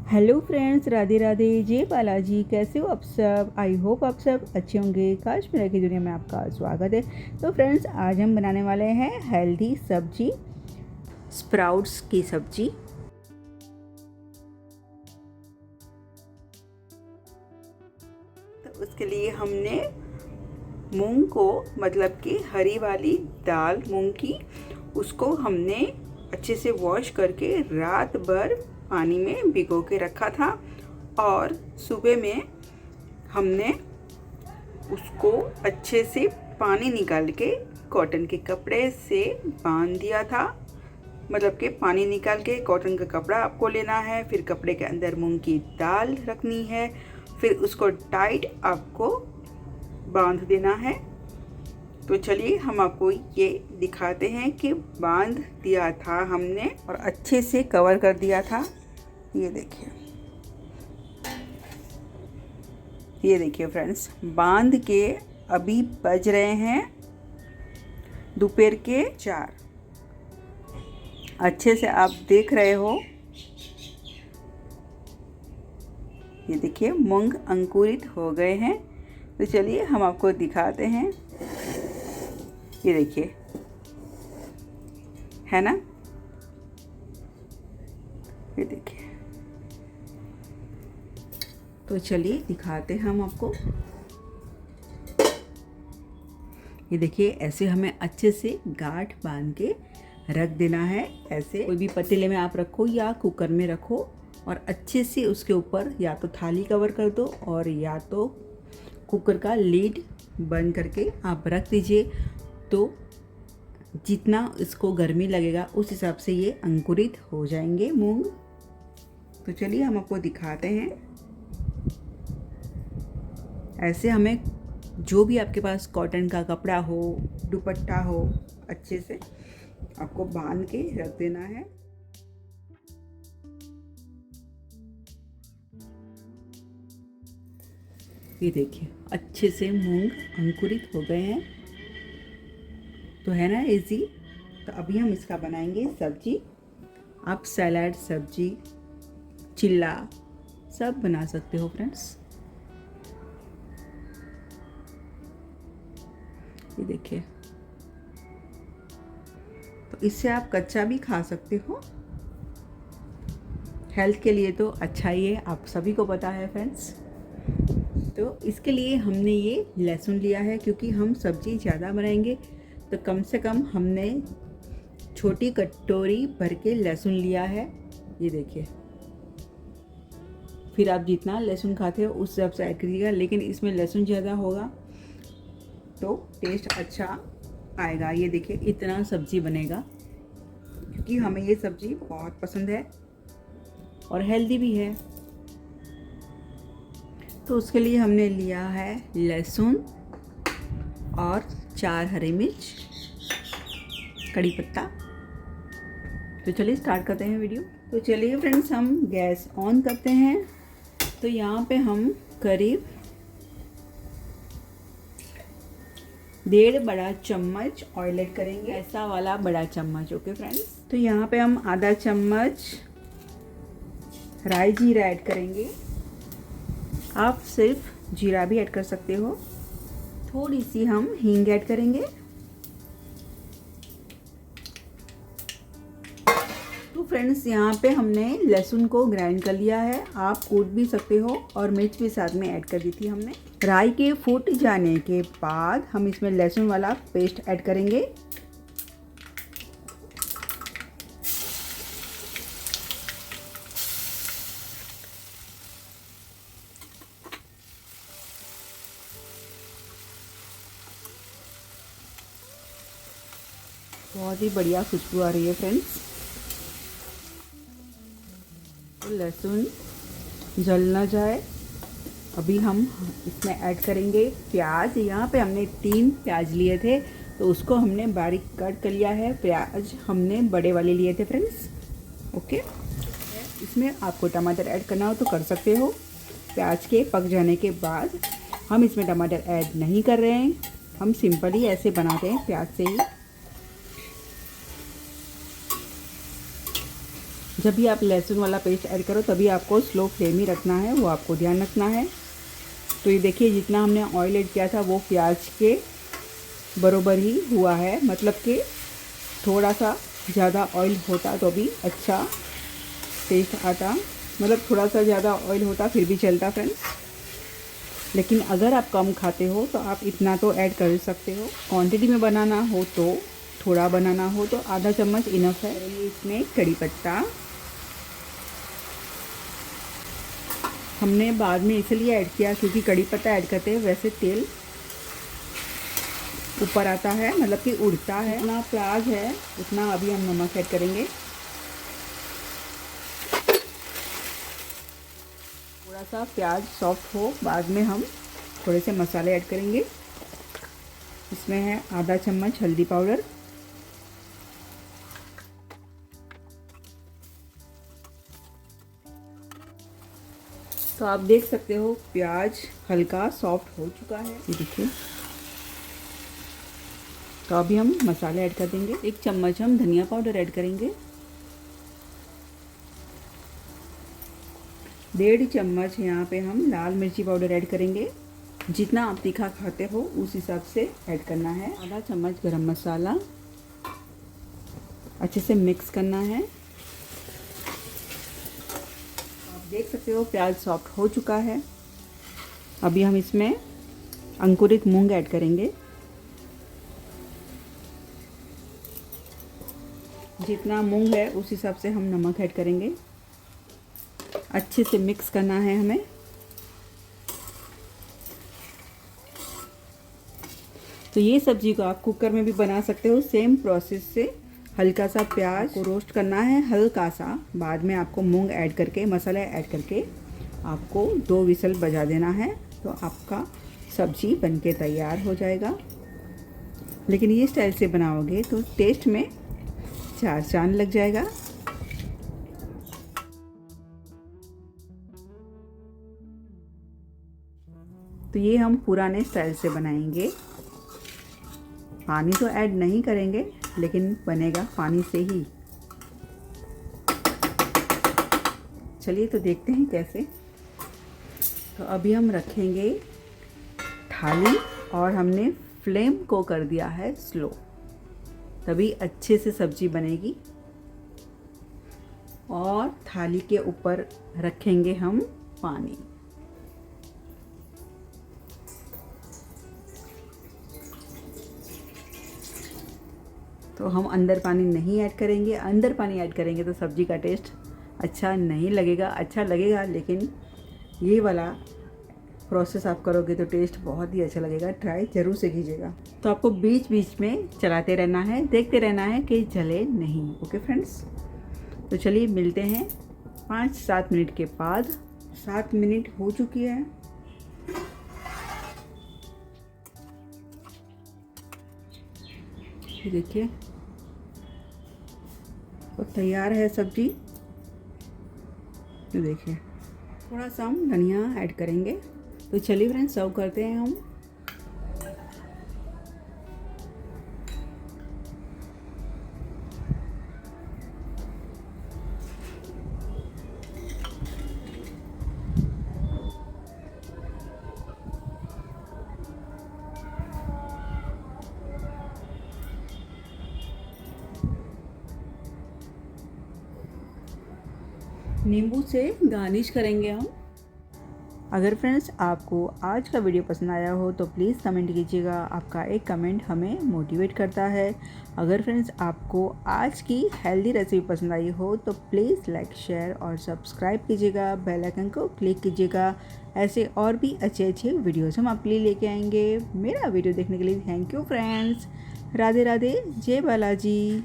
Hello friends, Radhe Radhe, जय बालाजी। कैसे हो आप सब? आई होप आप सब अच्छे होंगे। काश्मीर की दुनिया में आपका स्वागत है। तो फ्रेंड्स, आज हम बनाने वाले हैं हेल्दी सब्जी, स्प्राउट्स की सब्जी। तो उसके लिए हमने मूंग को, मतलब कि हरी वाली दाल मूंग की, उसको हमने अच्छे से वॉश करके रात भर पानी में भिगो के रखा था और सुबह में हमने उसको अच्छे से पानी निकाल के कॉटन के कपड़े से बांध दिया था। मतलब कि पानी निकाल के कॉटन का कपड़ा आपको लेना है, फिर कपड़े के अंदर मूंग की दाल रखनी है, फिर उसको टाइट आपको बांध देना है। तो चलिए हम आपको ये दिखाते हैं कि बांध दिया था हमने और अच्छे से कवर कर दिया था। ये देखिए, ये देखिए फ्रेंड्स, बांध के अभी बज रहे हैं दोपहर के 4। अच्छे से आप देख रहे हो, ये देखिए मूंग अंकुरित हो गए हैं। तो चलिए हम आपको दिखाते हैं। ये देखिए, है ना, ये देखिए। तो चलिए दिखाते हैं हम आपको। ये देखिए, ऐसे हमें अच्छे से गांठ बांध के रख देना है। ऐसे कोई भी पतीले में आप रखो या कुकर में रखो और अच्छे से उसके ऊपर या तो थाली कवर कर दो और या तो कुकर का लीड बंद करके आप रख दीजिए। तो जितना इसको गर्मी लगेगा उस हिसाब से ये अंकुरित हो जाएंगे मूंग। तो चलिए हम आपको दिखाते हैं। ऐसे हमें जो भी आपके पास कॉटन का कपड़ा हो, दुपट्टा हो, अच्छे से आपको बांध के रख देना है। ये देखिए, अच्छे से मूंग अंकुरित हो गए हैं। तो है ना इजी। तो अभी हम इसका बनाएंगे सब्जी। आप सैलाड, सब्जी, चिल्ला सब बना सकते हो फ्रेंड्स। ये देखिए, तो इससे आप कच्चा भी खा सकते हो। हेल्थ के लिए तो अच्छा ही है, आप सभी को पता है फ्रेंड्स। तो इसके लिए हमने ये लहसुन लिया है, क्योंकि हम सब्जी ज़्यादा बनाएंगे तो कम से कम हमने छोटी कटोरी भर के लहसुन लिया है। ये देखिए, फिर आप जितना लहसुन खाते हो उस हिसाब से ऐड करिएगा, लेकिन इसमें लहसुन ज़्यादा होगा तो टेस्ट अच्छा आएगा। ये देखिए, इतना सब्जी बनेगा, क्योंकि हमें ये सब्जी बहुत पसंद है और हेल्दी भी है। तो उसके लिए हमने लिया है लहसुन और 4 हरी मिर्च, कड़ी पत्ता। तो चलिए स्टार्ट करते हैं वीडियो। तो चलिए फ्रेंड्स, हम गैस ऑन करते हैं। तो यहाँ पे हम करीब 1.5 बड़ा चम्मच ऑयल ऐड करेंगे, ऐसा वाला बड़ा चम्मच। ओके फ्रेंड्स, तो यहाँ पे हम आधा चम्मच राई जीरा ऐड करेंगे। आप सिर्फ जीरा भी ऐड कर सकते हो। थोड़ी सी हम हींग ऐड करेंगे। तो फ्रेंड्स, यहाँ पे हमने लहसुन को ग्राइंड कर लिया है। आप कूट भी सकते हो और मिर्च भी साथ में ऐड कर दी थी हमने। राई के फूट जाने के बाद हम इसमें लहसुन वाला पेस्ट ऐड करेंगे। बहुत ही बढ़िया खुशबू आ रही है फ्रेंड्स। तो लहसुन जल ना जाए, अभी हम इसमें ऐड करेंगे प्याज। यहाँ पे हमने 3 प्याज लिए थे, तो उसको हमने बारीक कट कर लिया है। प्याज हमने बड़े वाले लिए थे फ्रेंड्स। ओके, इसमें आपको टमाटर ऐड करना हो तो कर सकते हो। प्याज के पक जाने के बाद हम इसमें टमाटर ऐड नहीं कर रहे हैं, हम सिंपली ऐसे बनाते हैं प्याज से ही। जब भी आप लहसुन वाला पेस्ट ऐड करो तभी आपको स्लो फ्लेम ही रखना है, वो आपको ध्यान रखना है। तो ये देखिए जितना हमने ऑयल ऐड किया था वो प्याज के बरोबर ही हुआ है, मतलब कि थोड़ा सा ज़्यादा ऑयल होता तो भी अच्छा टेस्ट आता, मतलब थोड़ा सा ज़्यादा ऑयल होता फिर भी चलता फ्रेंड्स। लेकिन अगर आप कम खाते हो तो आप इतना तो ऐड कर सकते हो। क्वांटिटी में बनाना हो तो थोड़ा बनाना हो तो आधा चम्मच इनफ है। इसमें कड़ी पत्ता हमने बाद में इसलिए ऐड किया क्योंकि कड़ी पत्ता ऐड करते हैं वैसे तेल ऊपर आता है, मतलब कि उड़ता है। जितना प्याज है उतना अभी हम नमक ऐड करेंगे। थोड़ा सा प्याज सॉफ्ट हो बाद में हम थोड़े से मसाले ऐड करेंगे। इसमें है आधा चम्मच हल्दी पाउडर, तो आप देख सकते हो प्याज हल्का सॉफ्ट हो चुका है, ये देखिए। तो अभी हम मसाले ऐड कर देंगे। 1 चम्मच हम धनिया पाउडर ऐड करेंगे, 1.5 चम्मच यहाँ पे हम लाल मिर्ची पाउडर ऐड करेंगे। जितना आप तीखा खाते हो उस हिसाब से ऐड करना है। आधा चम्मच गरम मसाला, अच्छे से मिक्स करना है। आप देख सकते हो प्याज सॉफ्ट हो चुका है। अभी हम इसमें अंकुरित मूंग ऐड करेंगे। जितना मूंग है उस हिसाब से हम नमक ऐड करेंगे। अच्छे से मिक्स करना है हमें। तो ये सब्जी को आप कुकर में भी बना सकते हो सेम प्रोसेस से। हल्का सा प्याज को रोस्ट करना है, हल्का सा, बाद में आपको मूंग ऐड करके मसाला ऐड करके आपको 2 विसल बजा देना है, तो आपका सब्जी बनके तैयार हो जाएगा। लेकिन ये स्टाइल से बनाओगे तो टेस्ट में 4 चांद लग जाएगा। तो ये हम पुराने स्टाइल से बनाएंगे, पानी तो ऐड नहीं करेंगे लेकिन बनेगा पानी से ही। चलिए तो देखते हैं कैसे। तो अभी हम रखेंगे थाली और हमने फ्लेम को कर दिया है स्लो, तभी अच्छे से सब्जी बनेगी। और थाली के ऊपर रखेंगे हम पानी। तो हम अंदर पानी नहीं ऐड करेंगे, अंदर पानी ऐड करेंगे तो सब्जी का टेस्ट अच्छा नहीं लगेगा। अच्छा लगेगा लेकिन ये वाला प्रोसेस आप करोगे तो टेस्ट बहुत ही अच्छा लगेगा। ट्राई ज़रूर से कीजिएगा। तो आपको बीच बीच में चलाते रहना है, देखते रहना है कि जले नहीं। ओके फ्रेंड्स, तो चलिए मिलते हैं 5-7 मिनट के बाद। 7 मिनट हो चुकी है। देखिए तो तैयार है सब्जी। तो देखिए थोड़ा सा हम धनिया ऐड करेंगे। तो चलिए फ्रेंड्स सर्व करते हैं हम। नींबू से गार्निश करेंगे हम। अगर फ्रेंड्स आपको आज का वीडियो पसंद आया हो तो प्लीज़ कमेंट कीजिएगा। आपका एक कमेंट हमें मोटिवेट करता है। अगर फ्रेंड्स आपको आज की हेल्दी रेसिपी पसंद आई हो तो प्लीज़ लाइक, शेयर और सब्सक्राइब कीजिएगा। बेल आइकन को क्लिक कीजिएगा। ऐसे और भी अच्छे अच्छे वीडियोज़ हम आपके लिए लेके आएंगे। मेरा वीडियो देखने के लिए thank you friends. Radhe Radhe, जय बालाजी।